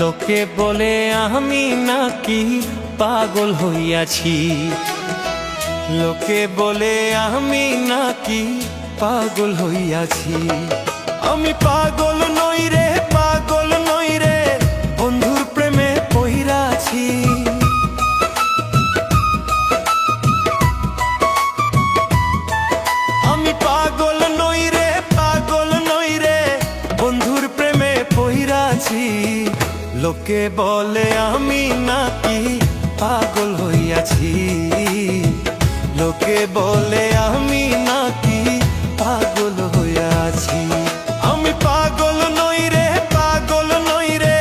লোকে বলে আমি নাকি পাগল হইয়াছি, লোকে বলে আমি নাকি পাগল হইয়াছি। আমি পাগল নই রে, পাগল নই রে, বন্ধুর প্রেমে পইরাছি। আমি পাগল নই রে, পাগল নই রে, বন্ধুর প্রেমে পইরাছি। লোকে বলে আমি নাকি পাগল হইয়াছি, লোকে বলে আমি নাকি পাগল হইয়াছি। আমি পাগল নই রে, পাগল নই রে,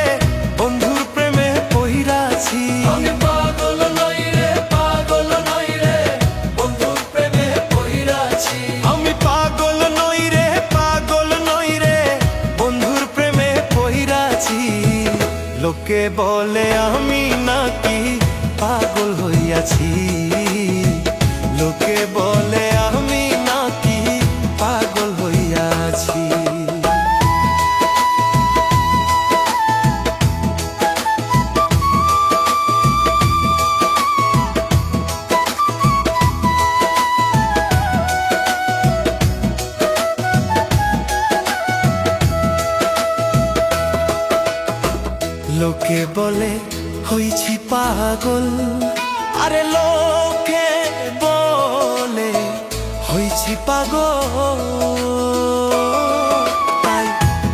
বন্ধুর প্রেমে পইরাছি। আমি পাগল নই রে, পাগল নই রে, বন্ধুর প্রেমে পইরাছি। আমি পাগল নই রে, পাগল নই রে, বন্ধুর প্রেমে পইরাছি। লোকে বলে আমি নাকি পাগল হইয়াছি, লোকে বলে আমি নাকি পাগল হইয়াছি। লোকে বলে হইছি পাগল, আরে লোকে বলে হইছি পাগল, তাই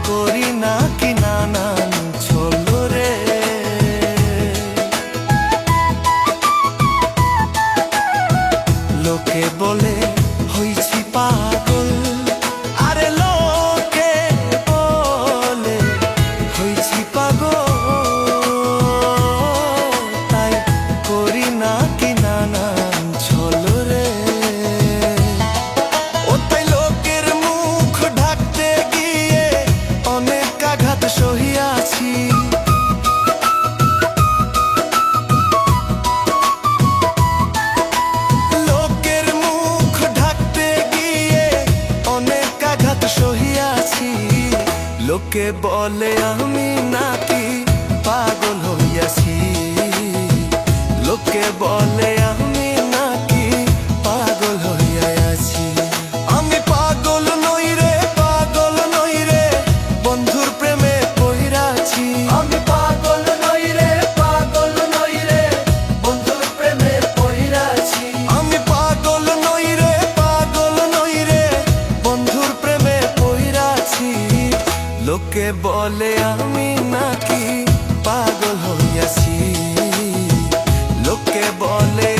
করি না কি নানান ছল রে। লোকে বলে হইছি পাগল, আরে লোকে বলে হইছি পাগল, তাই করি না কি নানান ছল রে। ও তাই লোকের মুখ ঢাকতে গিয়ে অনেক আঘাত সহিয়াছি। লোকের মুখ ঢাকতে গিয়ে অনেক আঘাত সহিয়াছি। লোকে বলে আমি নাকি পাগল হইয়াছি, লোকে বলে আমি নাকি পাগল হইয়াছি। আমি পাগল নই রে, পাগল নই রে, বন্ধুর প্রেমে পইরাছি। আমি পাগল নই রে, পাগল নই রে, বন্ধুর প্রেমে পইরাছি। আমি পাগল নই রে, পাগল নই রে, বন্ধুর প্রেমে পইরাছি। লোকে বলে আমি নাকি পাগল হইয়াছি, লোকে বলে